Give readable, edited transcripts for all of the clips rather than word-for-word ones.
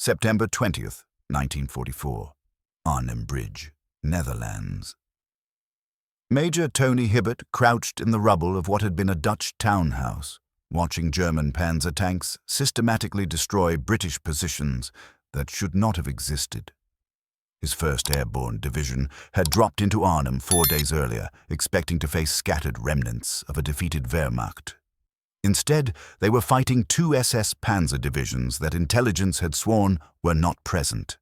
September 20th, 1944. Arnhem Bridge, Netherlands. Major Tony Hibbert crouched in the rubble of what had been a Dutch townhouse, watching German panzer tanks systematically destroy British positions that should not have existed. His 1st Airborne Division had dropped into Arnhem 4 days earlier, expecting to face scattered remnants of a defeated Wehrmacht. Instead, they were fighting 2 SS Panzer divisions that intelligence had sworn were not present.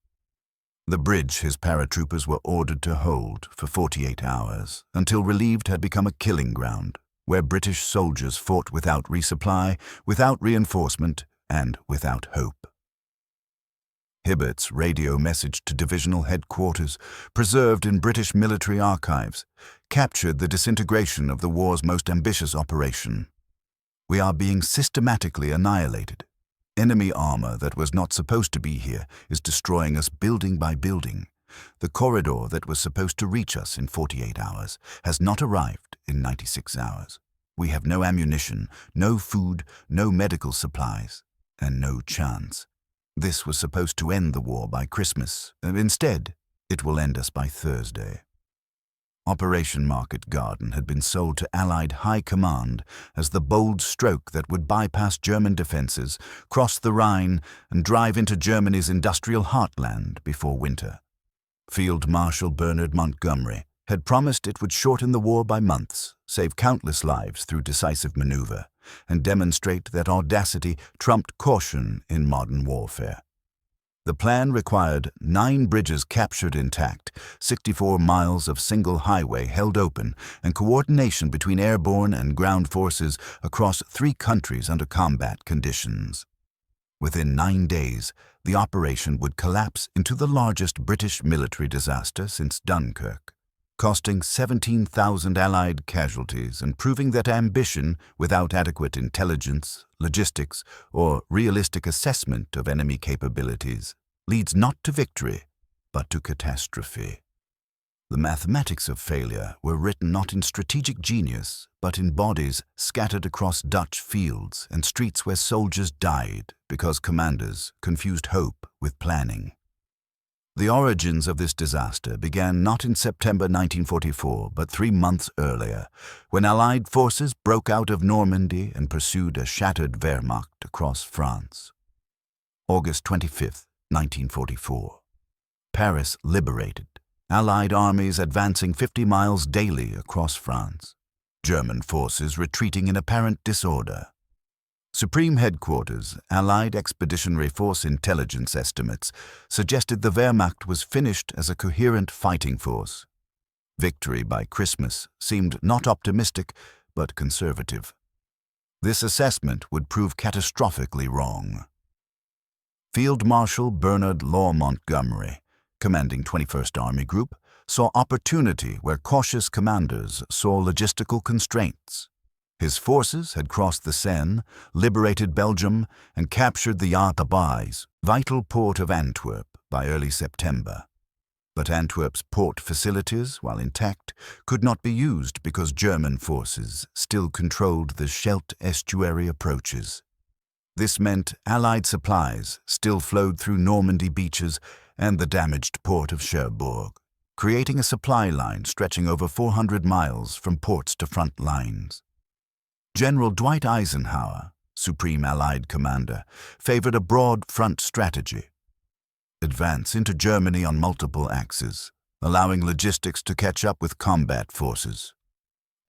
The bridge his paratroopers were ordered to hold for 48 hours, until relieved had become a killing ground, where British soldiers fought without resupply, without reinforcement, and without hope. Hibbert's radio message to divisional headquarters, preserved in British military archives, captured the disintegration of the war's most ambitious operation. We are being systematically annihilated. Enemy armor that was not supposed to be here is destroying us building by building. The corridor that was supposed to reach us in 48 hours has not arrived in 96 hours. We have no ammunition, no food, no medical supplies, and no chance. This was supposed to end the war by Christmas, and instead, it will end us by Thursday. Operation Market Garden had been sold to Allied High Command as the bold stroke that would bypass German defenses, cross the Rhine, and drive into Germany's industrial heartland before winter. Field Marshal Bernard Montgomery had promised it would shorten the war by months, save countless lives through decisive maneuver, and demonstrate that audacity trumped caution in modern warfare. The plan required 9 bridges captured intact, 64 miles of single highway held open, and coordination between airborne and ground forces across 3 countries under combat conditions. Within 9 days, the operation would collapse into the largest British military disaster since Dunkirk, costing 17,000 Allied casualties and proving that ambition, without adequate intelligence, logistics, or realistic assessment of enemy capabilities, leads not to victory, but to catastrophe. The mathematics of failure were written not in strategic genius, but in bodies scattered across Dutch fields and streets where soldiers died because commanders confused hope with planning. The origins of this disaster began not in September 1944, but 3 months earlier, when Allied forces broke out of Normandy and pursued a shattered Wehrmacht across France. August 25, 1944. Paris liberated, Allied armies advancing 50 miles daily across France. German forces retreating in apparent disorder. Supreme Headquarters, Allied Expeditionary Force intelligence estimates suggested the Wehrmacht was finished as a coherent fighting force. Victory by Christmas seemed not optimistic, but conservative. This assessment would prove catastrophically wrong. Field Marshal Bernard Law Montgomery, commanding 21st Army Group, saw opportunity where cautious commanders saw logistical constraints. His forces had crossed the Seine, liberated Belgium, and captured the Yatabais, vital port of Antwerp, by early September. But Antwerp's port facilities, while intact, could not be used because German forces still controlled the Scheldt estuary approaches. This meant Allied supplies still flowed through Normandy beaches and the damaged port of Cherbourg, creating a supply line stretching over 400 miles from ports to front lines. General Dwight Eisenhower, Supreme Allied Commander, favored a broad front strategy. Advance into Germany on multiple axes, allowing logistics to catch up with combat forces.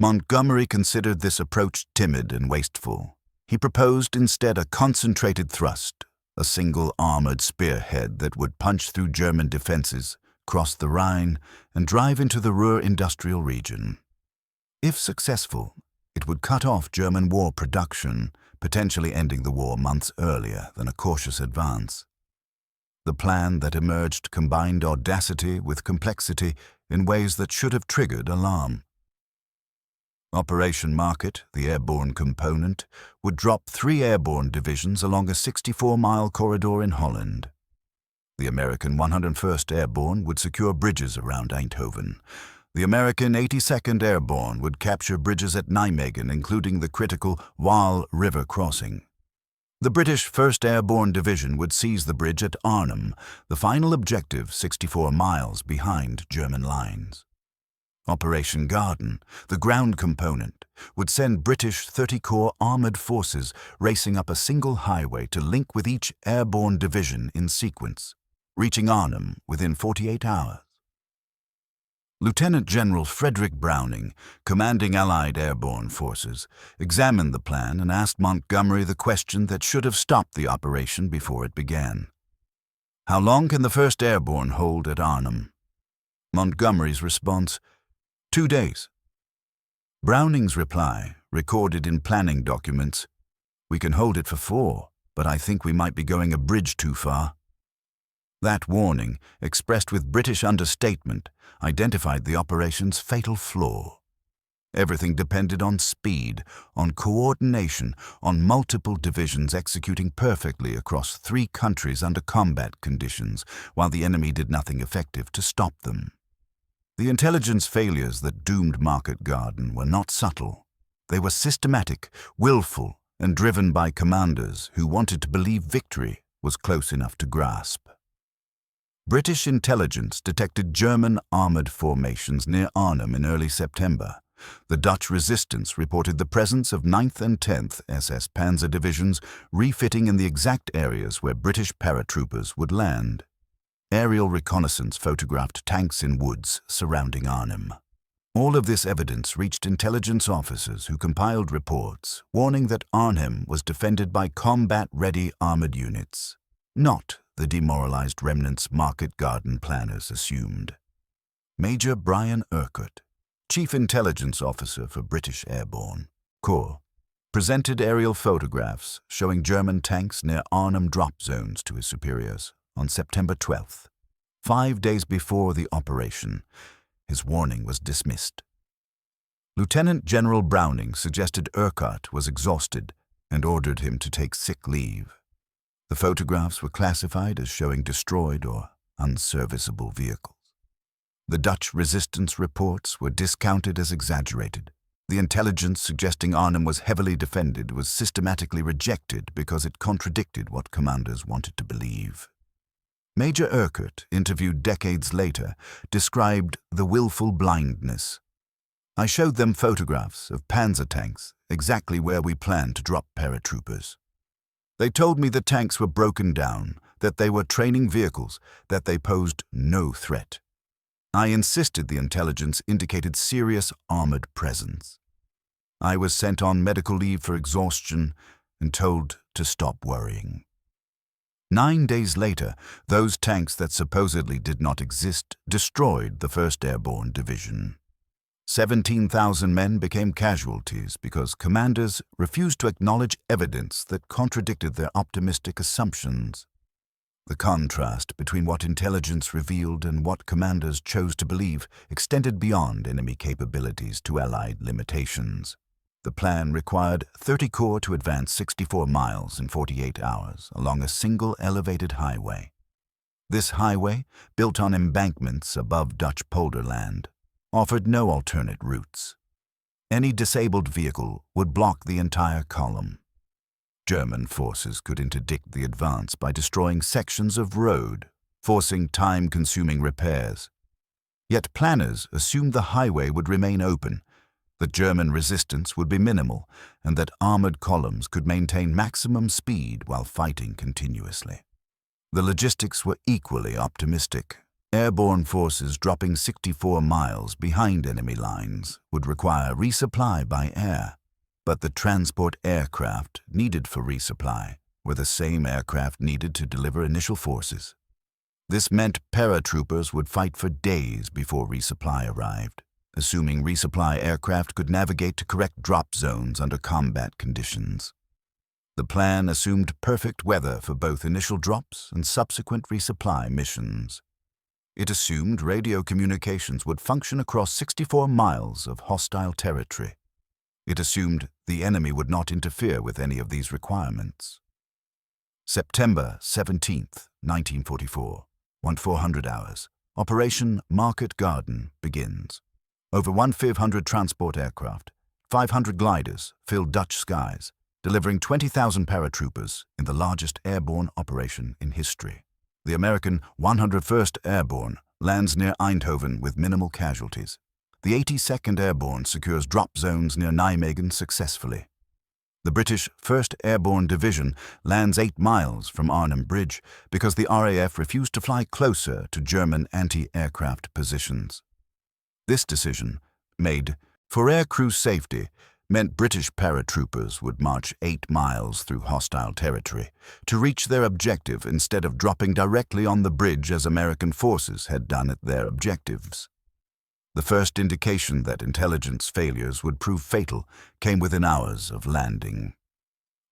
Montgomery considered this approach timid and wasteful. He proposed instead a concentrated thrust, a single armored spearhead that would punch through German defenses, cross the Rhine, and drive into the Ruhr industrial region. If successful, it would cut off German war production, potentially ending the war months earlier than a cautious advance. The plan that emerged combined audacity with complexity in ways that should have triggered alarm. Operation Market, the airborne component, would drop 3 airborne divisions along a 64-mile corridor in Holland. The American 101st Airborne would secure bridges around Eindhoven. The American 82nd Airborne would capture bridges at Nijmegen, including the critical Waal River crossing. The British 1st Airborne Division would seize the bridge at Arnhem, the final objective 64 miles behind German lines. Operation Garden, the ground component, would send British 30 Corps armoured forces racing up a single highway to link with each airborne division in sequence, reaching Arnhem within 48 hours. Lieutenant General Frederick Browning, commanding Allied airborne forces, examined the plan and asked Montgomery the question that should have stopped the operation before it began. How long can the 1st Airborne hold at Arnhem? Montgomery's response, 2 days. Browning's reply, recorded in planning documents, we can hold it for 4, but I think we might be going a bridge too far. That warning, expressed with British understatement, identified the operation's fatal flaw. Everything depended on speed, on coordination, on multiple divisions executing perfectly across 3 countries under combat conditions, while the enemy did nothing effective to stop them. The intelligence failures that doomed Market Garden were not subtle. They were systematic, willful, and driven by commanders who wanted to believe victory was close enough to grasp. British intelligence detected German armoured formations near Arnhem in early September. The Dutch resistance reported the presence of 9th and 10th SS Panzer divisions refitting in the exact areas where British paratroopers would land. Aerial reconnaissance photographed tanks in woods surrounding Arnhem. All of this evidence reached intelligence officers who compiled reports warning that Arnhem was defended by combat-ready armoured units, not the demoralized remnants Market Garden planners assumed. Major Brian Urquhart, Chief Intelligence Officer for British Airborne Corps, presented aerial photographs showing German tanks near Arnhem drop zones to his superiors on September 12th, 5 days before the operation. His warning was dismissed. Lieutenant General Browning suggested Urquhart was exhausted and ordered him to take sick leave. The photographs were classified as showing destroyed or unserviceable vehicles. The Dutch resistance reports were discounted as exaggerated. The intelligence suggesting Arnhem was heavily defended was systematically rejected because it contradicted what commanders wanted to believe. Major Urquhart, interviewed decades later, described the willful blindness. I showed them photographs of panzer tanks, exactly where we planned to drop paratroopers. They told me the tanks were broken down, that they were training vehicles, that they posed no threat. I insisted the intelligence indicated serious armored presence. I was sent on medical leave for exhaustion and told to stop worrying. 9 days later, those tanks that supposedly did not exist destroyed the 1st Airborne Division. 17,000 men became casualties because commanders refused to acknowledge evidence that contradicted their optimistic assumptions. The contrast between what intelligence revealed and what commanders chose to believe extended beyond enemy capabilities to Allied limitations. The plan required 30 Corps to advance 64 miles in 48 hours along a single elevated highway. This highway, built on embankments above Dutch polderland, offered no alternate routes. Any disabled vehicle would block the entire column. German forces could interdict the advance by destroying sections of road, forcing time-consuming repairs. Yet planners assumed the highway would remain open, that German resistance would be minimal, and that armored columns could maintain maximum speed while fighting continuously. The logistics were equally optimistic. Airborne forces dropping 64 miles behind enemy lines would require resupply by air, but the transport aircraft needed for resupply were the same aircraft needed to deliver initial forces. This meant paratroopers would fight for days before resupply arrived, assuming resupply aircraft could navigate to correct drop zones under combat conditions. The plan assumed perfect weather for both initial drops and subsequent resupply missions. It assumed radio communications would function across 64 miles of hostile territory. It assumed the enemy would not interfere with any of these requirements. September 17th, 1944, 1400 hours. Operation Market Garden begins. Over 1,500 transport aircraft, 500 gliders fill Dutch skies. delivering 20,000 paratroopers in the largest airborne operation in history. The American 101st Airborne lands near Eindhoven with minimal casualties. The 82nd Airborne secures drop zones near Nijmegen successfully. The British 1st Airborne Division lands 8 miles from Arnhem Bridge because the RAF refused to fly closer to German anti-aircraft positions. This decision, made for aircrew safety, meant British paratroopers would march 8 miles through hostile territory to reach their objective instead of dropping directly on the bridge as American forces had done at their objectives. The first indication that intelligence failures would prove fatal came within hours of landing.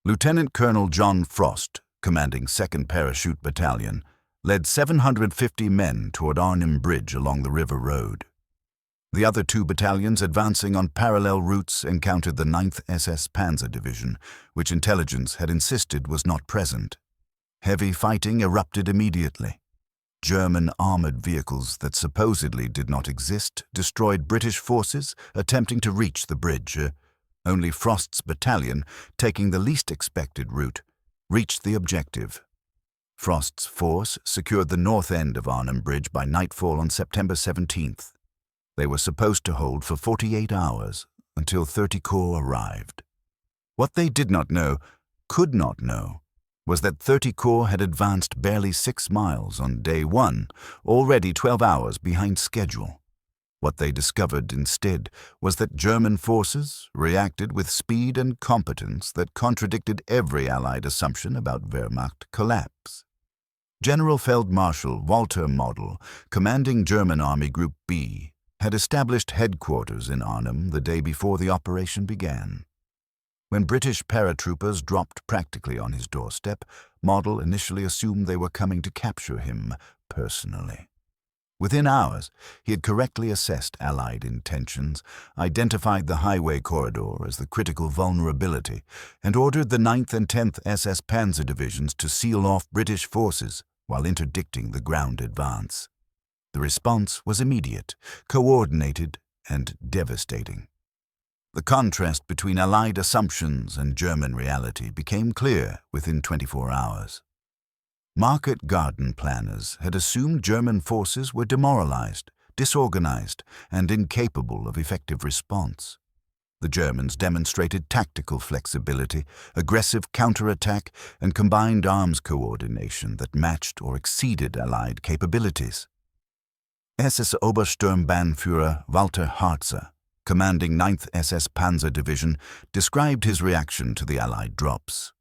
Lieutenant Colonel John Frost, commanding 2nd Parachute Battalion, led 750 men toward Arnhem Bridge along the River Road. The other 2 battalions advancing on parallel routes encountered the 9th SS Panzer Division, which intelligence had insisted was not present. Heavy fighting erupted immediately. German armored vehicles that supposedly did not exist destroyed British forces attempting to reach the bridge. Only Frost's battalion, taking the least expected route, reached the objective. Frost's force secured the north end of Arnhem Bridge by nightfall on September 17th. They were supposed to hold for 48 hours until 30 Corps arrived. What they did not know, could not know, was that 30 Corps had advanced barely 6 miles on day 1, already 12 hours behind schedule. What they discovered instead was that German forces reacted with speed and competence that contradicted every Allied assumption about Wehrmacht collapse. General Feldmarschall Walter Model, commanding German Army Group B, had established headquarters in Arnhem the day before the operation began. When British paratroopers dropped practically on his doorstep, Model initially assumed they were coming to capture him personally. Within hours, he had correctly assessed Allied intentions, identified the highway corridor as the critical vulnerability, and ordered the 9th and 10th SS Panzer Divisions to seal off British forces while interdicting the ground advance. The response was immediate, coordinated, and devastating. The contrast between Allied assumptions and German reality became clear within 24 hours. Market garden planners had assumed German forces were demoralized, disorganized, and incapable of effective response. The Germans demonstrated tactical flexibility, aggressive counterattack, and combined arms coordination that matched or exceeded Allied capabilities. SS Obersturmbannführer Walter Harzer, commanding 9th SS Panzer Division, described his reaction to the Allied drops.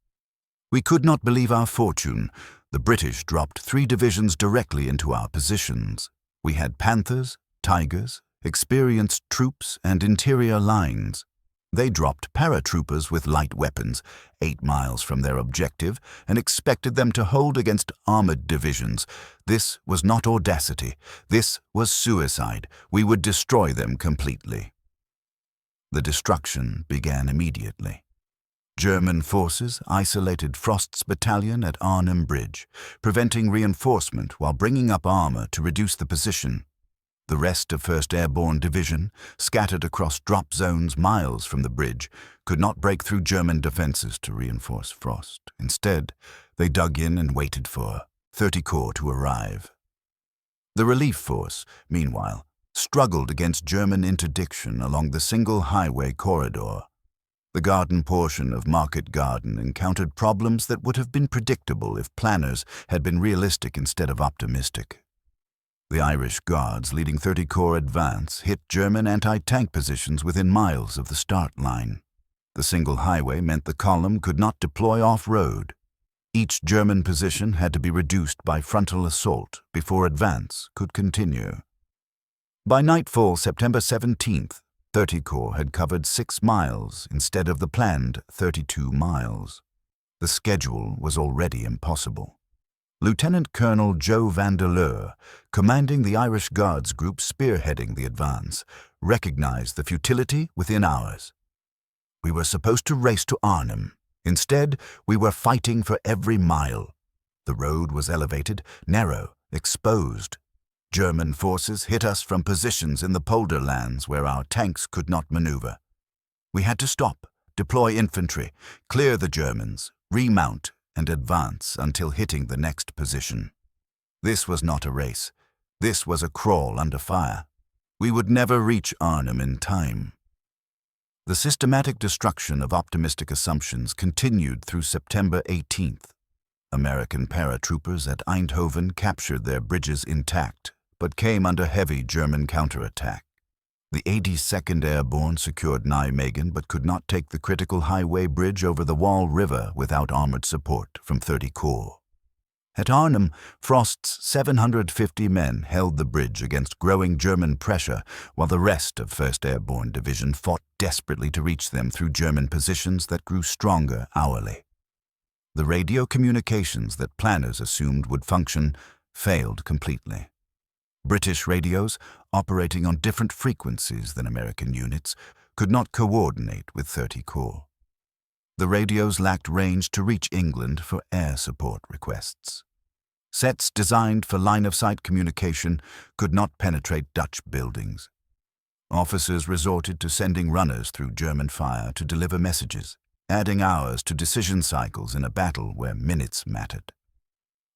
"We could not believe our fortune. The British dropped 3 divisions directly into our positions. We had Panthers, Tigers, experienced troops, and interior lines. They dropped paratroopers with light weapons 8 miles from their objective and expected them to hold against armored divisions. This was not audacity. This was suicide. We would destroy them completely." The destruction began immediately. German forces isolated Frost's battalion at Arnhem Bridge, preventing reinforcement while bringing up armor to reduce the position. The rest of 1st Airborne Division, scattered across drop zones miles from the bridge, could not break through German defenses to reinforce Frost. Instead, they dug in and waited for 30 Corps to arrive. The relief force, meanwhile, struggled against German interdiction along the single highway corridor. The garden portion of Market Garden encountered problems that would have been predictable if planners had been realistic instead of optimistic. The Irish Guards leading 30 Corps advance hit German anti-tank positions within miles of the start line. The single highway meant the column could not deploy off-road. Each German position had to be reduced by frontal assault before advance could continue. By nightfall, September 17th, 30 Corps had covered 6 miles instead of the planned 32 miles. The schedule was already impossible. Lieutenant Colonel Joe Vandeleur, commanding the Irish Guards group spearheading the advance, recognized the futility within hours. "We were supposed to race to Arnhem. Instead, we were fighting for every mile. The road was elevated, narrow, exposed. German forces hit us from positions in the polder lands where our tanks could not maneuver. We had to stop, deploy infantry, clear the Germans, remount, and advance until hitting the next position. This was not a race. This was a crawl under fire. We would never reach Arnhem in time. The systematic destruction of optimistic assumptions continued through September 18th. American paratroopers at Eindhoven captured their bridges intact, but came under heavy German counterattack. The 82nd Airborne secured Nijmegen but could not take the critical highway bridge over the Wall River without armored support from 30 Corps. At Arnhem, Frost's 750 men held the bridge against growing German pressure, while the rest of 1st Airborne Division fought desperately to reach them through German positions that grew stronger hourly. The radio communications that planners assumed would function failed completely. British radios, operating on different frequencies than American units, could not coordinate with 30 Corps. The radios lacked range to reach England for air support requests. Sets designed for line-of-sight communication could not penetrate Dutch buildings. Officers resorted to sending runners through German fire to deliver messages, adding hours to decision cycles in a battle where minutes mattered.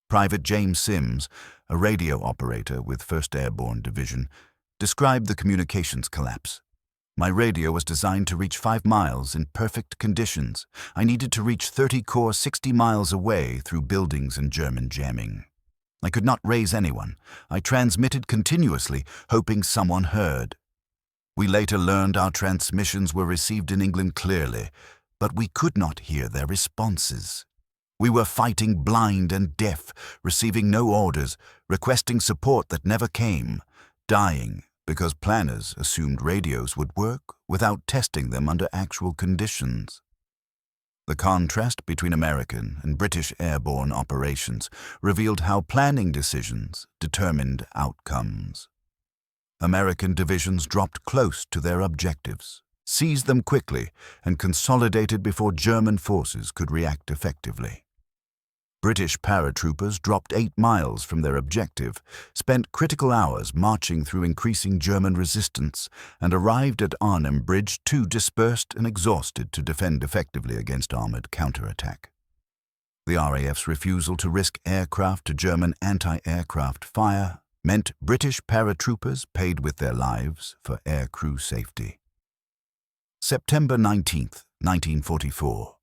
Private James Sims, a radio operator with 1st Airborne Division, described the communications collapse. My radio was designed to reach 5 miles in perfect conditions. I needed to reach 30 Corps 60 miles away through buildings and German jamming. I could not raise anyone. I transmitted continuously, hoping someone heard. We later learned our transmissions were received in England clearly, but we could not hear their responses. We were fighting blind and deaf, receiving no orders, requesting support that never came, dying because planners assumed radios would work without testing them under actual conditions. The contrast between American and British airborne operations revealed how planning decisions determined outcomes. American divisions dropped close to their objectives, seized them quickly, and consolidated before German forces could react effectively. British paratroopers dropped 8 miles from their objective, spent critical hours marching through increasing German resistance, and arrived at Arnhem Bridge too dispersed and exhausted to defend effectively against armored counterattack. The RAF's refusal to risk aircraft to German anti-aircraft fire meant British paratroopers paid with their lives for aircrew safety. September 19, 1944,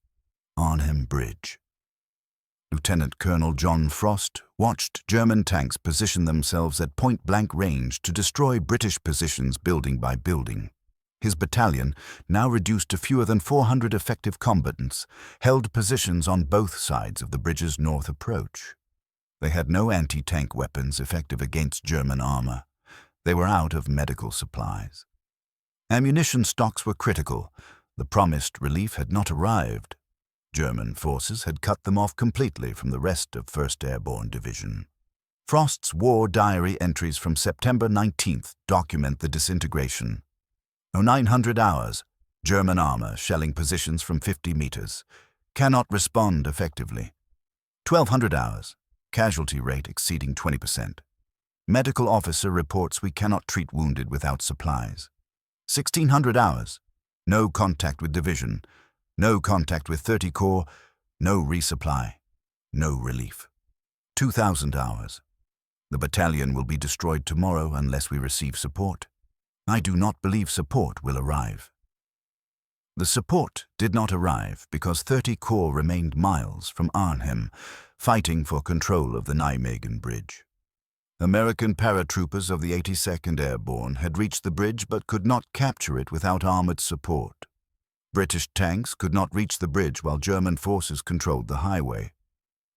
Arnhem Bridge. Lieutenant Colonel John Frost watched German tanks position themselves at point-blank range to destroy British positions building by building. His battalion, now reduced to fewer than 400 effective combatants, held positions on both sides of the bridge's north approach. They had no anti-tank weapons effective against German armor. They were out of medical supplies. Ammunition stocks were critical. The promised relief had not arrived. German forces had cut them off completely from the rest of 1st Airborne Division. Frost's war diary entries from September 19th document the disintegration. 900 hours, German armor shelling positions from 50 meters. Cannot respond effectively. 1200 hours, casualty rate exceeding 20%. Medical officer reports we cannot treat wounded without supplies. 1600 hours, no contact with division. No contact with 30 Corps, no resupply, no relief. 2000 hours. The battalion will be destroyed tomorrow unless we receive support. I do not believe support will arrive. The support did not arrive because 30 Corps remained miles from Arnhem, fighting for control of the Nijmegen Bridge. American paratroopers of the 82nd Airborne had reached the bridge but could not capture it without armored support. British tanks could not reach the bridge while German forces controlled the highway.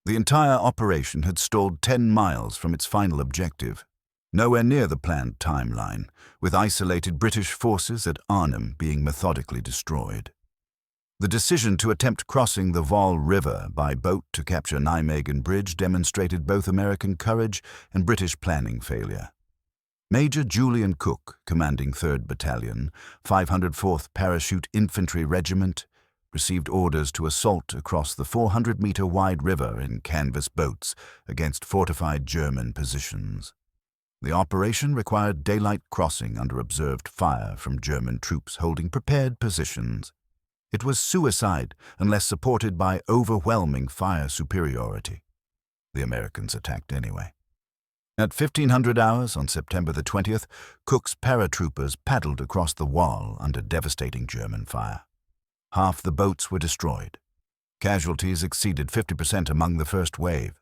The entire operation had stalled 10 miles from its final objective, nowhere near the planned timeline, with isolated British forces at Arnhem being methodically destroyed. The decision to attempt crossing the Wall River by boat to capture Nijmegen Bridge demonstrated both American courage and British planning failure. Major Julian Cook, commanding 3rd Battalion, 504th Parachute Infantry Regiment, received orders to assault across the 400-meter-wide river in canvas boats against fortified German positions. The operation required daylight crossing under observed fire from German troops holding prepared positions. It was suicide unless supported by overwhelming fire superiority. The Americans attacked anyway. At 1500 hours on September the 20th, Cook's paratroopers paddled across the wall under devastating German fire. Half the boats were destroyed. Casualties exceeded 50% among the first wave.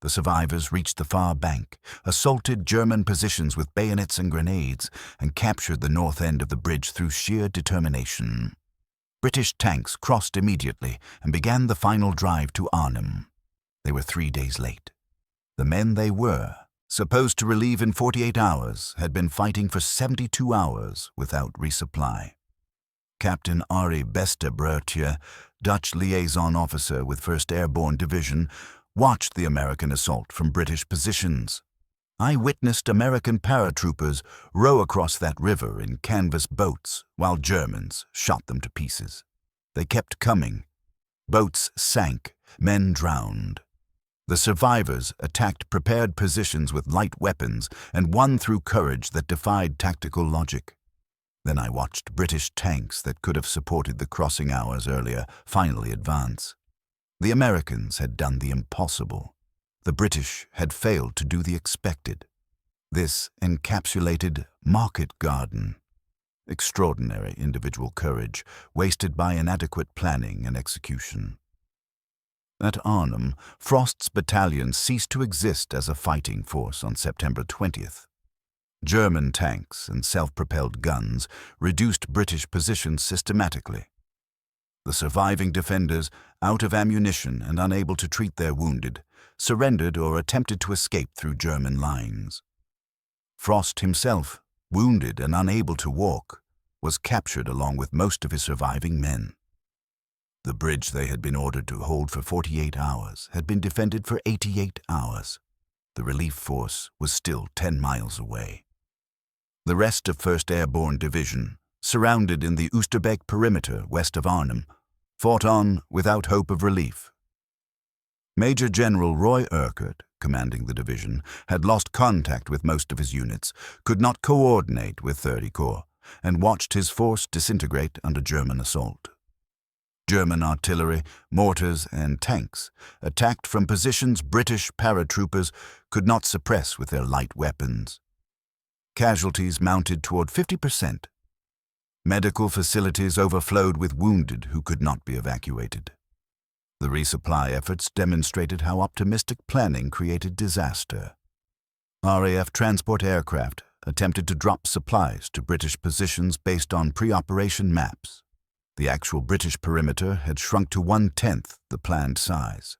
The survivors reached the far bank, assaulted German positions with bayonets and grenades, and captured the north end of the bridge through sheer determination. British tanks crossed immediately and began the final drive to Arnhem. They were 3 days late. The men they were supposed to relieve in 48 hours had been fighting for 72 hours without resupply. Captain Arie Beste-Breutje, Dutch liaison officer with 1st Airborne Division, watched the American assault from British positions. I witnessed American paratroopers row across that river in canvas boats while Germans shot them to pieces. They kept coming. Boats sank, men drowned. The survivors attacked prepared positions with light weapons and won through courage that defied tactical logic. Then I watched British tanks that could have supported the crossing hours earlier finally advance. The Americans had done the impossible. The British had failed to do the expected. This encapsulated Market Garden. Extraordinary individual courage, wasted by inadequate planning and execution. At Arnhem, Frost's battalion ceased to exist as a fighting force on September 20th. German tanks and self-propelled guns reduced British positions systematically. The surviving defenders, out of ammunition and unable to treat their wounded, surrendered or attempted to escape through German lines. Frost himself, wounded and unable to walk, was captured along with most of his surviving men. The bridge they had been ordered to hold for 48 hours had been defended for 88 hours. The relief force was still 10 miles away. The rest of 1st Airborne Division, surrounded in the Oosterbeek perimeter west of Arnhem, fought on without hope of relief. Major General Roy Urquhart, commanding the division, had lost contact with most of his units, could not coordinate with 30 Corps, and watched his force disintegrate under German assault. German artillery, mortars, and tanks attacked from positions British paratroopers could not suppress with their light weapons. Casualties mounted toward 50%. Medical facilities overflowed with wounded who could not be evacuated. The resupply efforts demonstrated how optimistic planning created disaster. RAF transport aircraft attempted to drop supplies to British positions based on pre-operation maps. The actual British perimeter had shrunk to 1/10 the planned size.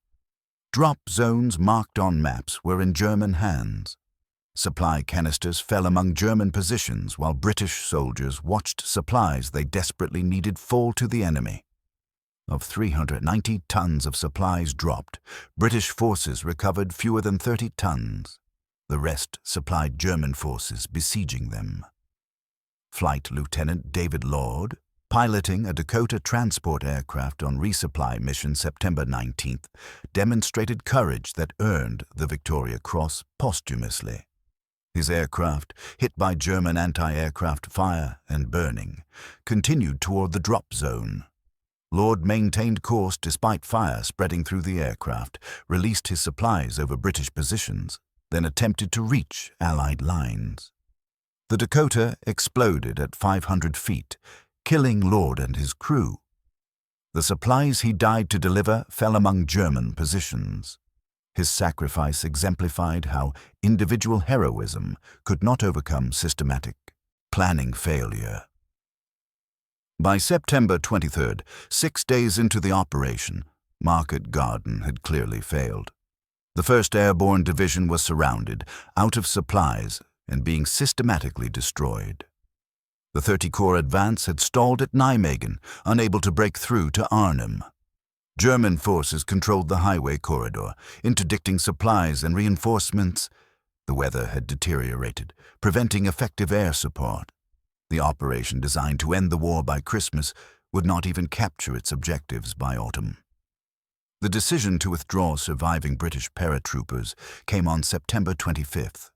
Drop zones marked on maps were in German hands. Supply canisters fell among German positions while British soldiers watched supplies they desperately needed fall to the enemy. Of 390 tons of supplies dropped, British forces recovered fewer than 30 tons. The rest supplied German forces besieging them. Flight Lieutenant David Lord, piloting a Dakota transport aircraft on resupply mission September 19th, demonstrated courage that earned the Victoria Cross posthumously. His aircraft, hit by German anti-aircraft fire and burning, continued toward the drop zone. Lord maintained course despite fire spreading through the aircraft, released his supplies over British positions, then attempted to reach Allied lines. The Dakota exploded at 500 feet, killing Lord and his crew. The supplies he died to deliver fell among German positions. His sacrifice exemplified how individual heroism could not overcome systematic planning failure. By September 23rd, 6 days into the operation, Market Garden had clearly failed. The 1st Airborne Division was surrounded, out of supplies, and being systematically destroyed. The 30 Corps advance had stalled at Nijmegen, unable to break through to Arnhem. German forces controlled the highway corridor, interdicting supplies and reinforcements. The weather had deteriorated, preventing effective air support. The operation designed to end the war by Christmas would not even capture its objectives by autumn. The decision to withdraw surviving British paratroopers came on September 25th.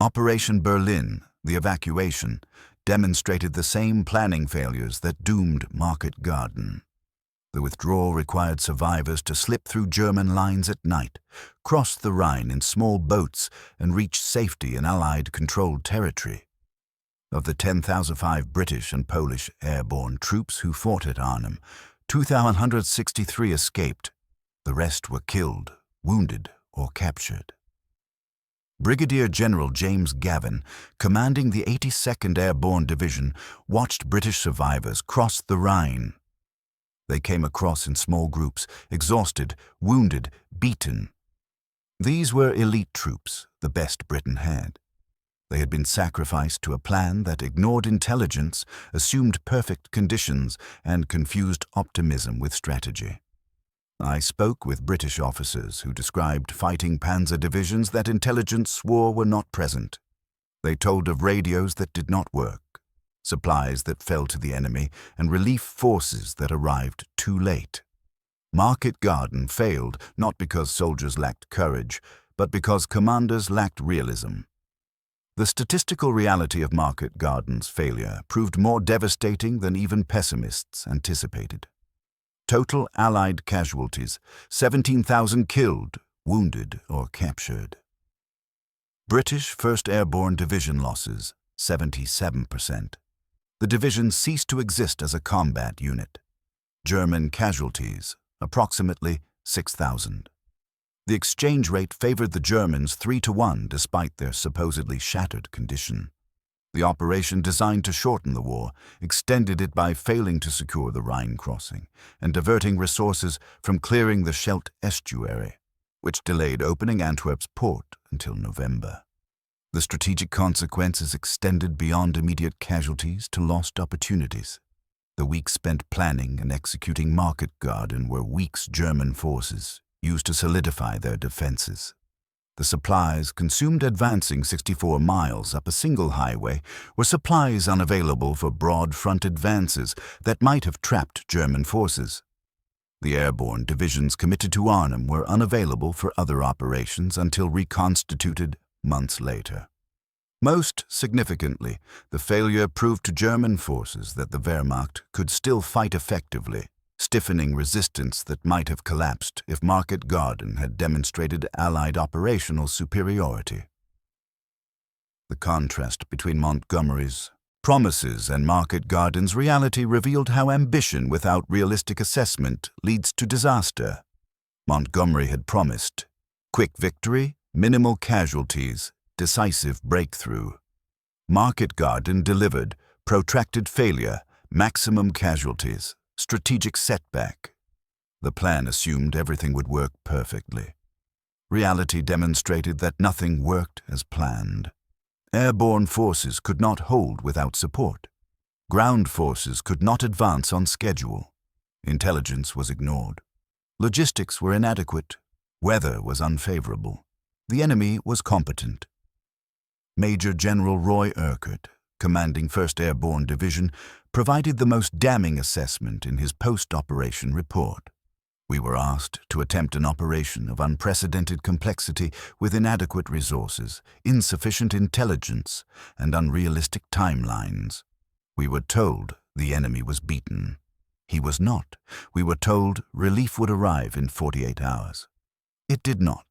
Operation Berlin, the evacuation, demonstrated the same planning failures that doomed Market Garden. The withdrawal required survivors to slip through German lines at night, cross the Rhine in small boats, and reach safety in Allied-controlled territory. Of the 10,005 British and Polish airborne troops who fought at Arnhem, 2,163 escaped. The rest were killed, wounded, or captured. Brigadier General James Gavin, commanding the 82nd Airborne Division, watched British survivors cross the Rhine. They came across in small groups, exhausted, wounded, beaten. These were elite troops, the best Britain had. They had been sacrificed to a plan that ignored intelligence, assumed perfect conditions, and confused optimism with strategy. I spoke with British officers who described fighting panzer divisions that intelligence swore were not present. They told of radios that did not work, supplies that fell to the enemy, and relief forces that arrived too late. Market Garden failed not because soldiers lacked courage, but because commanders lacked realism. The statistical reality of Market Garden's failure proved more devastating than even pessimists anticipated. Total Allied casualties, 17,000 killed, wounded, or captured. British 1st Airborne Division losses, 77%. The division ceased to exist as a combat unit. German casualties, approximately 6,000. The exchange rate favored the Germans 3-1 despite their supposedly shattered condition. The operation designed to shorten the war extended it by failing to secure the Rhine crossing and diverting resources from clearing the Scheldt estuary, which delayed opening Antwerp's port until November. The strategic consequences extended beyond immediate casualties to lost opportunities. The weeks spent planning and executing Market Garden were weeks German forces used to solidify their defenses. The supplies consumed advancing 64 miles up a single highway were supplies unavailable for broad front advances that might have trapped German forces. The airborne divisions committed to Arnhem were unavailable for other operations until reconstituted months later. Most significantly, the failure proved to German forces that the Wehrmacht could still fight effectively, stiffening resistance that might have collapsed if Market Garden had demonstrated Allied operational superiority. The contrast between Montgomery's promises and Market Garden's reality revealed how ambition without realistic assessment leads to disaster. Montgomery had promised quick victory, minimal casualties, decisive breakthrough. Market Garden delivered protracted failure, maximum casualties, strategic setback. The plan assumed everything would work perfectly. Reality demonstrated that nothing worked as planned. Airborne forces could not hold without support. Ground forces could not advance on schedule. Intelligence was ignored. Logistics were inadequate. Weather was unfavorable. The enemy was competent. Major General Roy Urquhart, commanding 1st Airborne Division, provided the most damning assessment in his post-operation report. We were asked to attempt an operation of unprecedented complexity with inadequate resources, insufficient intelligence, and unrealistic timelines. We were told the enemy was beaten. He was not. We were told relief would arrive in 48 hours. It did not.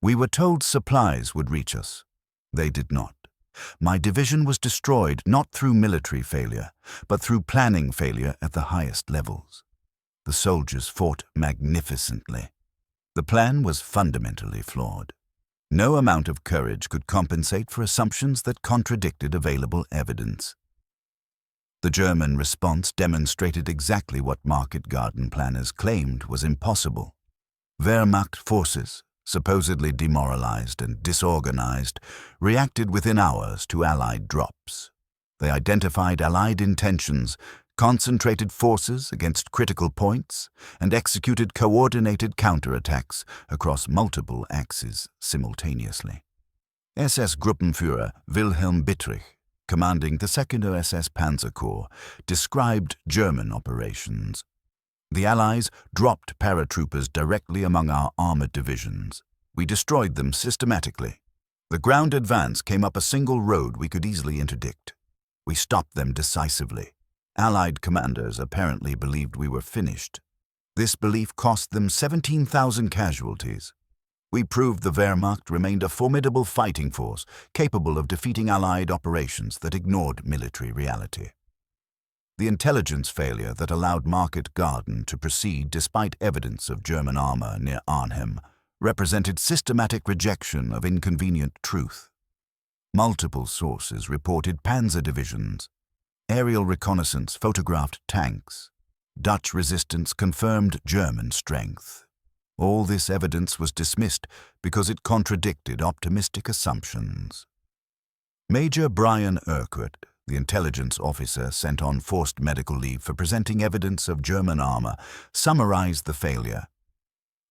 We were told supplies would reach us. They did not. My division was destroyed not through military failure, but through planning failure at the highest levels. The soldiers fought magnificently. The plan was fundamentally flawed. No amount of courage could compensate for assumptions that contradicted available evidence. The German response demonstrated exactly what Market Garden planners claimed was impossible. Wehrmacht forces, supposedly demoralized and disorganized, reacted within hours to Allied drops. They identified Allied intentions, concentrated forces against critical points, and executed coordinated counterattacks across multiple axes simultaneously. SS Gruppenführer Wilhelm Bittrich, commanding the 2nd SS Panzer Corps, described German operations. The Allies dropped paratroopers directly among our armored divisions. We destroyed them systematically. The ground advance came up a single road we could easily interdict. We stopped them decisively. Allied commanders apparently believed we were finished. This belief cost them 17,000 casualties. We proved the Wehrmacht remained a formidable fighting force, capable of defeating Allied operations that ignored military reality. The intelligence failure that allowed Market Garden to proceed despite evidence of German armor near Arnhem represented systematic rejection of inconvenient truth. Multiple sources reported panzer divisions. Aerial reconnaissance photographed tanks. Dutch resistance confirmed German strength. All this evidence was dismissed because it contradicted optimistic assumptions. Major Brian Urquhart, the intelligence officer sent on forced medical leave for presenting evidence of German armor, summarized the failure.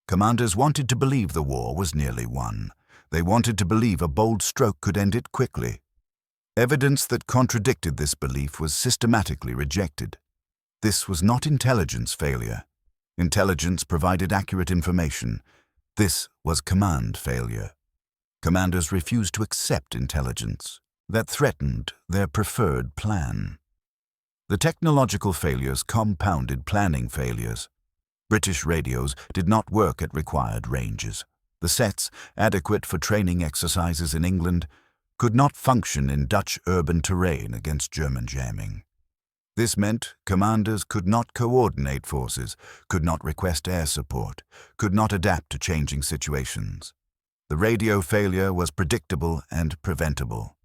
Commanders wanted to believe the war was nearly won. They wanted to believe a bold stroke could end it quickly. Evidence that contradicted this belief was systematically rejected. This was not intelligence failure. Intelligence provided accurate information. This was command failure. Commanders refused to accept intelligence that threatened their preferred plan. The technological failures compounded planning failures. British radios did not work at required ranges. The sets, adequate for training exercises in England, could not function in Dutch urban terrain against German jamming. This meant commanders could not coordinate forces, could not request air support, could not adapt to changing situations. The radio failure was predictable and preventable.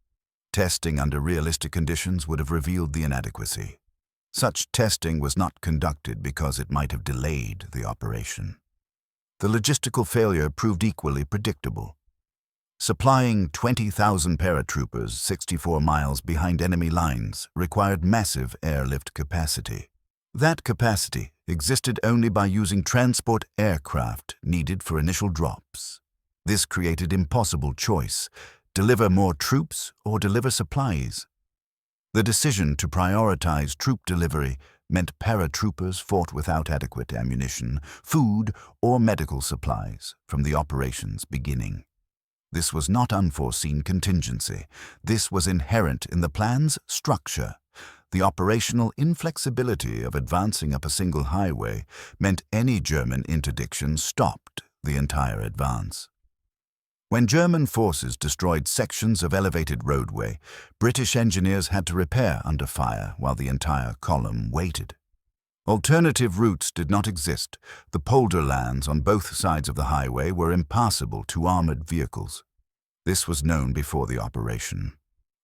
Testing under realistic conditions would have revealed the inadequacy. Such testing was not conducted because it might have delayed the operation. The logistical failure proved equally predictable. Supplying 20,000 paratroopers 64 miles behind enemy lines required massive airlift capacity. That capacity existed only by using transport aircraft needed for initial drops. This created impossible choice: deliver more troops or deliver supplies. The decision to prioritize troop delivery meant paratroopers fought without adequate ammunition, food, or medical supplies from the operation's beginning. This was not unforeseen contingency. This was inherent in the plan's structure. The operational inflexibility of advancing up a single highway meant any German interdiction stopped the entire advance. When German forces destroyed sections of elevated roadway, British engineers had to repair under fire while the entire column waited. Alternative routes did not exist. The polder lands on both sides of the highway were impassable to armored vehicles. This was known before the operation.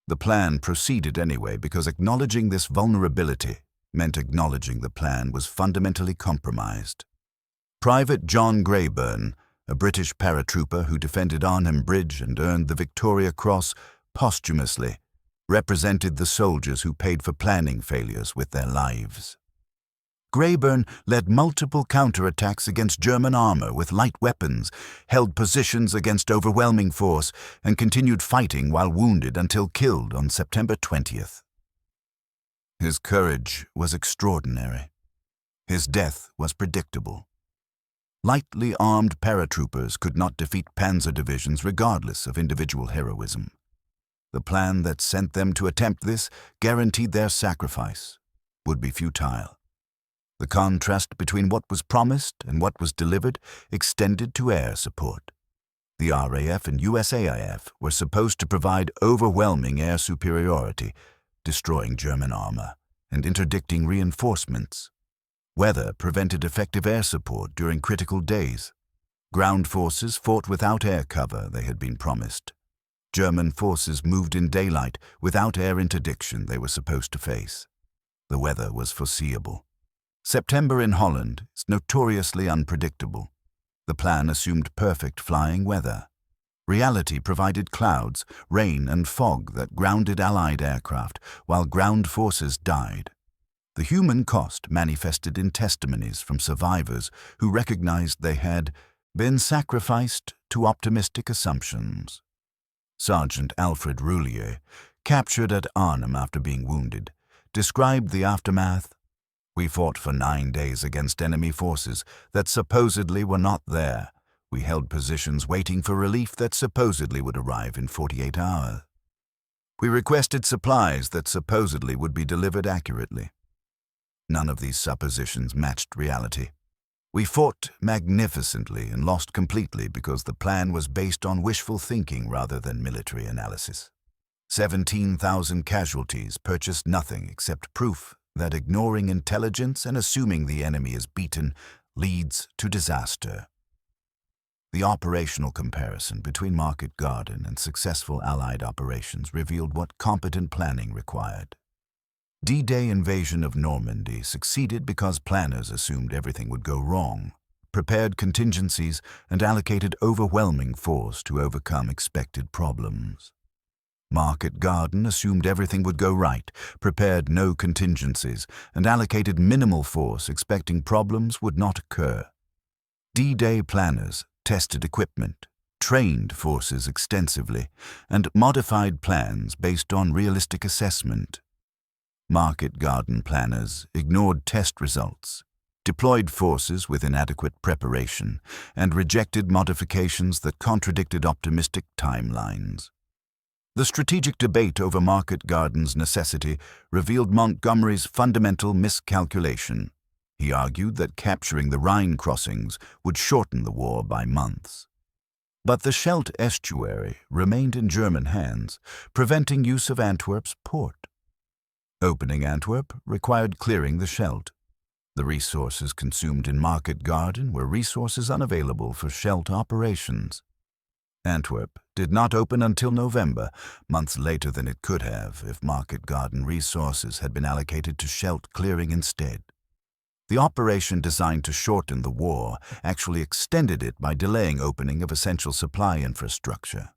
The plan proceeded anyway because acknowledging this vulnerability meant acknowledging the plan was fundamentally compromised. Private John Greyburn, a British paratrooper who defended Arnhem Bridge and earned the Victoria Cross posthumously, represented the soldiers who paid for planning failures with their lives. Greyburn led multiple counterattacks against German armor with light weapons, held positions against overwhelming force, and continued fighting while wounded until killed on September 20th. His courage was extraordinary. His death was predictable. Lightly armed paratroopers could not defeat panzer divisions regardless of individual heroism. The plan that sent them to attempt this guaranteed their sacrifice would be futile. The contrast between what was promised and what was delivered extended to air support. The RAF and USAIF were supposed to provide overwhelming air superiority, destroying German armor and interdicting reinforcements. Weather prevented effective air support during critical days. Ground forces fought without air cover they had been promised. German forces moved in daylight without air interdiction they were supposed to face. The weather was foreseeable. September in Holland is notoriously unpredictable. The plan assumed perfect flying weather. Reality provided clouds, rain, and fog that grounded Allied aircraft, while ground forces died. The human cost manifested in testimonies from survivors who recognized they had been sacrificed to optimistic assumptions. Sergeant Alfred Roulier, captured at Arnhem after being wounded, described the aftermath. "We fought for 9 days against enemy forces that supposedly were not there. We held positions waiting for relief that supposedly would arrive in 48 hours. We requested supplies that supposedly would be delivered accurately. None of these suppositions matched reality. We fought magnificently and lost completely because the plan was based on wishful thinking rather than military analysis. 17,000 casualties purchased nothing except proof that ignoring intelligence and assuming the enemy is beaten leads to disaster. The operational comparison between Market Garden and successful Allied operations revealed what competent planning required. D-Day invasion of Normandy succeeded because planners assumed everything would go wrong, prepared contingencies, and allocated overwhelming force to overcome expected problems. Market Garden assumed everything would go right, prepared no contingencies, and allocated minimal force expecting problems would not occur. D-Day planners tested equipment, trained forces extensively, and modified plans based on realistic assessment. Market Garden planners ignored test results, deployed forces with inadequate preparation, and rejected modifications that contradicted optimistic timelines. The strategic debate over Market Garden's necessity revealed Montgomery's fundamental miscalculation. He argued that capturing the Rhine crossings would shorten the war by months. But the Scheldt estuary remained in German hands, preventing use of Antwerp's port. Opening Antwerp required clearing the Scheldt. The resources consumed in Market Garden were resources unavailable for Scheldt operations. Antwerp did not open until November, months later than it could have if Market Garden resources had been allocated to Scheldt clearing instead. The operation designed to shorten the war actually extended it by delaying opening of essential supply infrastructure.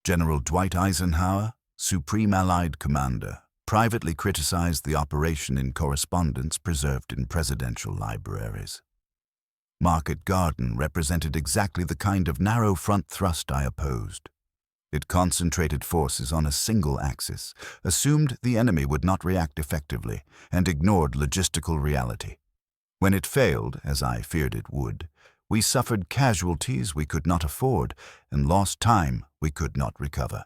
General Dwight Eisenhower, Supreme Allied Commander, privately criticized the operation in correspondence preserved in presidential libraries. Market Garden represented exactly the kind of narrow front thrust I opposed. It concentrated forces on a single axis, assumed the enemy would not react effectively, and ignored logistical reality. When it failed, as I feared it would, we suffered casualties we could not afford and lost time we could not recover.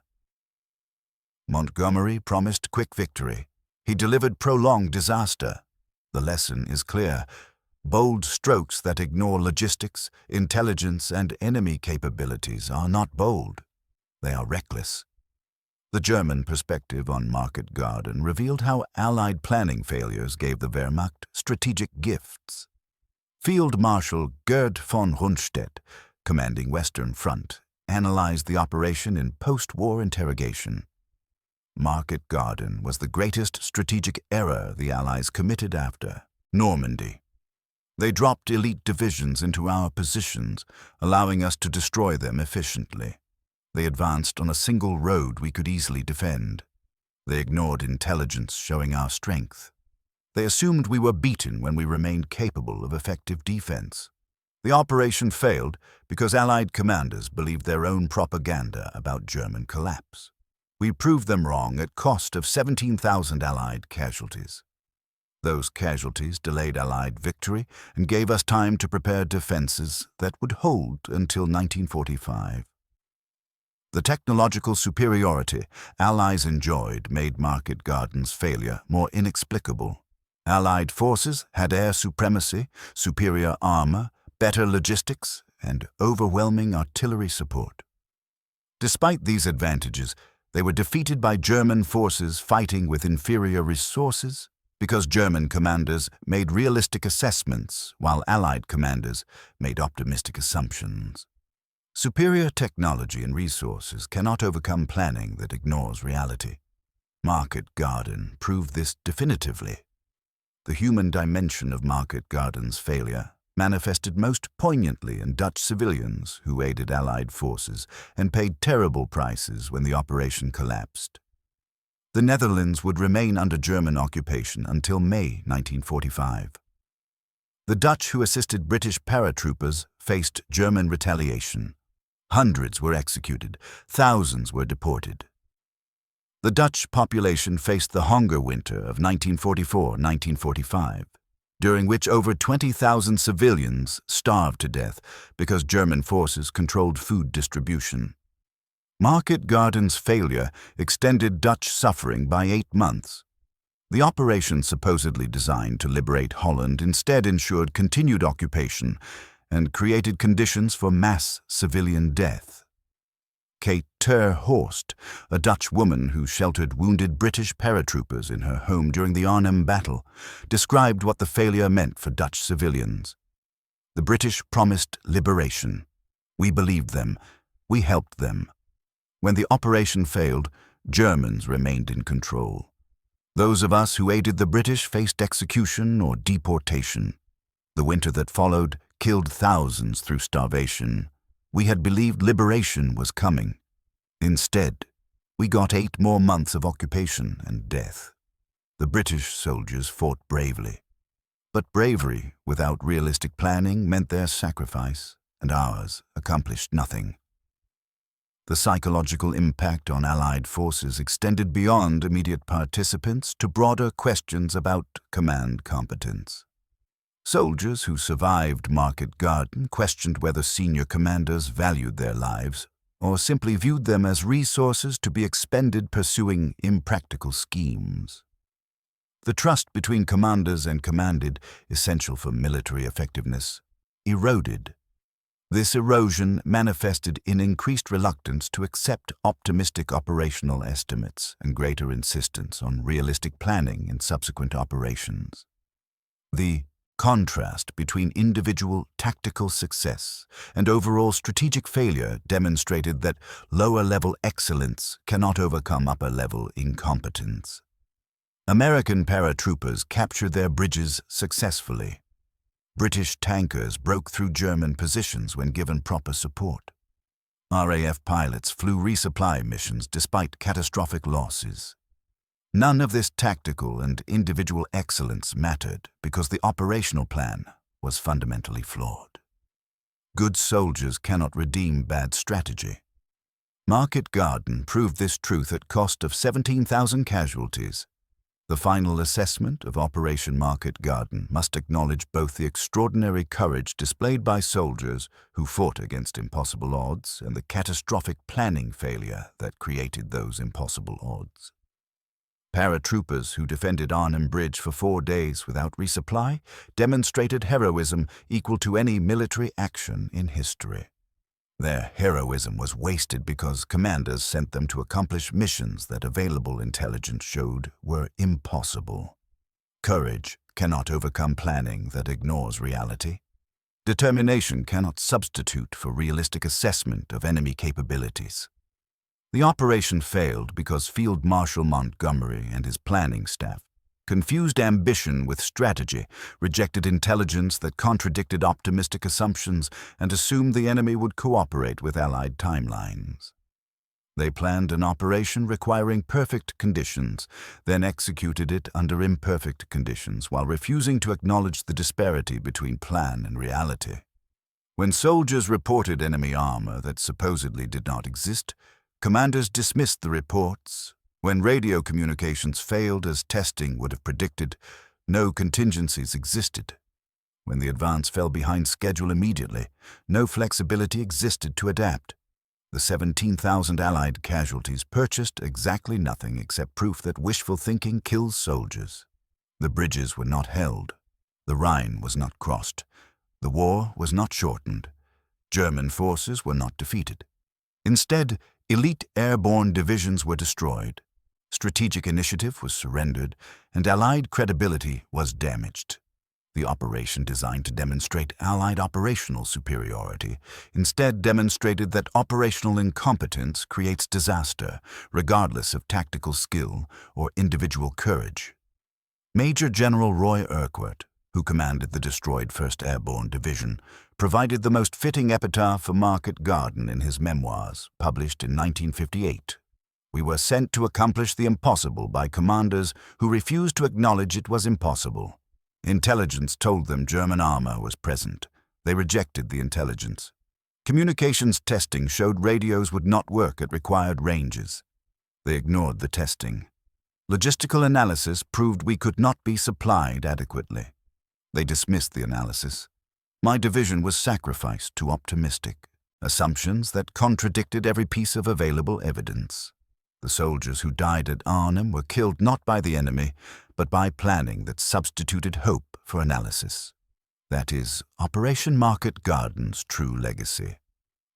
Montgomery promised quick victory. He delivered prolonged disaster. The lesson is clear. Bold strokes that ignore logistics, intelligence, and enemy capabilities are not bold. They are reckless. The German perspective on Market Garden revealed how Allied planning failures gave the Wehrmacht strategic gifts. Field Marshal Gerd von Rundstedt, commanding Western Front, analyzed the operation in post-war interrogation. Market Garden was the greatest strategic error the Allies committed after Normandy. They dropped elite divisions into our positions, allowing us to destroy them efficiently. They advanced on a single road we could easily defend. They ignored intelligence showing our strength. They assumed we were beaten when we remained capable of effective defense. The operation failed because Allied commanders believed their own propaganda about German collapse. We proved them wrong at cost of 17,000 Allied casualties. Those casualties delayed Allied victory and gave us time to prepare defenses that would hold until 1945. The technological superiority Allies enjoyed made Market Garden's failure more inexplicable. Allied forces had air supremacy, superior armor, better logistics, and overwhelming artillery support. Despite these advantages, they were defeated by German forces fighting with inferior resources, because German commanders made realistic assessments while Allied commanders made optimistic assumptions. Superior technology and resources cannot overcome planning that ignores reality. Market Garden proved this definitively. The human dimension of Market Garden's failure manifested most poignantly in Dutch civilians who aided Allied forces and paid terrible prices when the operation collapsed. The Netherlands would remain under German occupation until May 1945. The Dutch who assisted British paratroopers faced German retaliation. Hundreds were executed, thousands were deported. The Dutch population faced the hunger winter of 1944-1945, during which over 20,000 civilians starved to death because German forces controlled food distribution. Market Garden's failure extended Dutch suffering by 8 months. The operation supposedly designed to liberate Holland instead ensured continued occupation and created conditions for mass civilian death. Kate ter Horst, a Dutch woman who sheltered wounded British paratroopers in her home during the Arnhem Battle, described what the failure meant for Dutch civilians. The British promised liberation. We believed them. We helped them. When the operation failed, Germans remained in control. Those of us who aided the British faced execution or deportation. The winter that followed killed thousands through starvation. We had believed liberation was coming. Instead, we got 8 more months of occupation and death. The British soldiers fought bravely. But bravery without realistic planning meant their sacrifice, and ours accomplished nothing. The psychological impact on Allied forces extended beyond immediate participants to broader questions about command competence. Soldiers who survived Market Garden questioned whether senior commanders valued their lives or simply viewed them as resources to be expended pursuing impractical schemes. The trust between commanders and commanded, essential for military effectiveness, eroded. This erosion manifested in increased reluctance to accept optimistic operational estimates and greater insistence on realistic planning in subsequent operations. The contrast between individual tactical success and overall strategic failure demonstrated that lower-level excellence cannot overcome upper-level incompetence. American paratroopers captured their bridges successfully. British tankers broke through German positions when given proper support. RAF pilots flew resupply missions despite catastrophic losses. None of this tactical and individual excellence mattered because the operational plan was fundamentally flawed. Good soldiers cannot redeem bad strategy. Market Garden proved this truth at cost of 17,000 casualties. The final assessment of Operation Market Garden must acknowledge both the extraordinary courage displayed by soldiers who fought against impossible odds and the catastrophic planning failure that created those impossible odds. Paratroopers who defended Arnhem Bridge for 4 days without resupply demonstrated heroism equal to any military action in history. Their heroism was wasted because commanders sent them to accomplish missions that available intelligence showed were impossible. Courage cannot overcome planning that ignores reality. Determination cannot substitute for realistic assessment of enemy capabilities. The operation failed because Field Marshal Montgomery and his planning staff confused ambition with strategy, rejected intelligence that contradicted optimistic assumptions, and assumed the enemy would cooperate with Allied timelines. They planned an operation requiring perfect conditions, then executed it under imperfect conditions while refusing to acknowledge the disparity between plan and reality. When soldiers reported enemy armor that supposedly did not exist, commanders dismissed the reports. When radio communications failed as testing would have predicted, no contingencies existed. When the advance fell behind schedule immediately, no flexibility existed to adapt. The 17,000 Allied casualties purchased exactly nothing except proof that wishful thinking kills soldiers. The bridges were not held. The Rhine was not crossed. The war was not shortened. German forces were not defeated. Instead, elite airborne divisions were destroyed. Strategic initiative was surrendered, and Allied credibility was damaged. The operation designed to demonstrate Allied operational superiority instead demonstrated that operational incompetence creates disaster, regardless of tactical skill or individual courage. Major General Roy Urquhart, who commanded the destroyed 1st Airborne Division, provided the most fitting epitaph for Market Garden in his memoirs, published in 1958. We were sent to accomplish the impossible by commanders who refused to acknowledge it was impossible. Intelligence told them German armor was present. They rejected the intelligence. Communications testing showed radios would not work at required ranges. They ignored the testing. Logistical analysis proved we could not be supplied adequately. They dismissed the analysis. My division was sacrificed to optimistic. assumptions that contradicted every piece of available evidence. The soldiers who died at Arnhem were killed not by the enemy, but by planning that substituted hope for analysis. That is, Operation Market Garden's true legacy.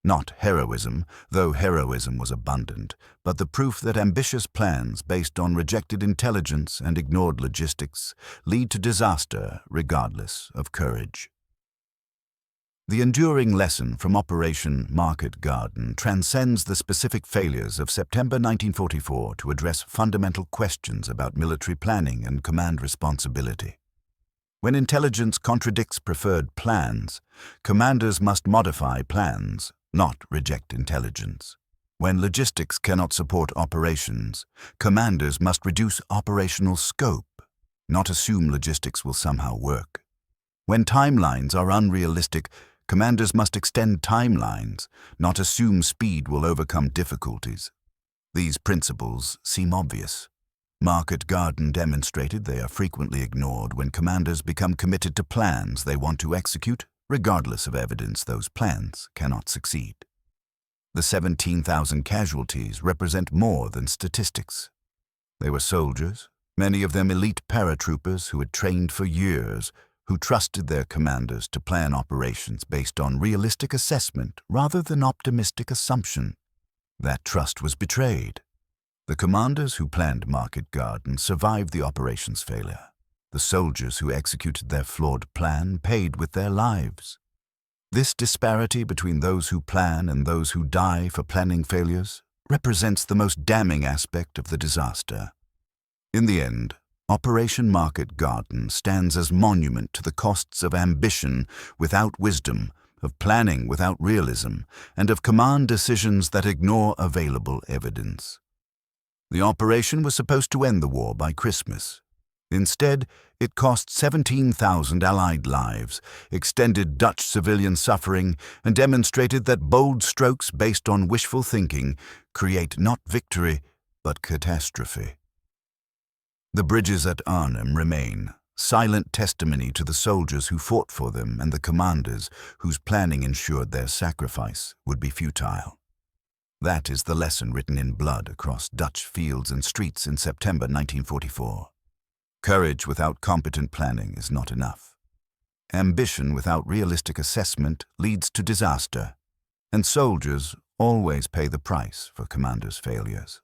Not heroism, though heroism was abundant, but the proof that ambitious plans based on rejected intelligence and ignored logistics lead to disaster regardless of courage. The enduring lesson from Operation Market Garden transcends the specific failures of September 1944 to address fundamental questions about military planning and command responsibility. When intelligence contradicts preferred plans, commanders must modify plans, not reject intelligence. When logistics cannot support operations, commanders must reduce operational scope, not assume logistics will somehow work. When timelines are unrealistic, commanders must extend timelines, not assume speed will overcome difficulties. These principles seem obvious. Market Garden demonstrated they are frequently ignored when commanders become committed to plans they want to execute, regardless of evidence those plans cannot succeed. The 17,000 casualties represent more than statistics. They were soldiers, many of them elite paratroopers who had trained for years, who trusted their commanders to plan operations based on realistic assessment rather than optimistic assumption. That trust was betrayed. The commanders who planned Market Garden survived the operation's failure. The soldiers who executed their flawed plan paid with their lives. This disparity between those who plan and those who die for planning failures represents the most damning aspect of the disaster. In the end, Operation Market Garden stands as monument to the costs of ambition without wisdom, of planning without realism, and of command decisions that ignore available evidence. The operation was supposed to end the war by Christmas. Instead, it cost 17,000 Allied lives, extended Dutch civilian suffering, and demonstrated that bold strokes based on wishful thinking create not victory, but catastrophe. The bridges at Arnhem remain, silent testimony to the soldiers who fought for them and the commanders whose planning ensured their sacrifice would be futile. That is the lesson written in blood across Dutch fields and streets in September 1944. Courage without competent planning is not enough. Ambition without realistic assessment leads to disaster, and soldiers always pay the price for commanders' failures.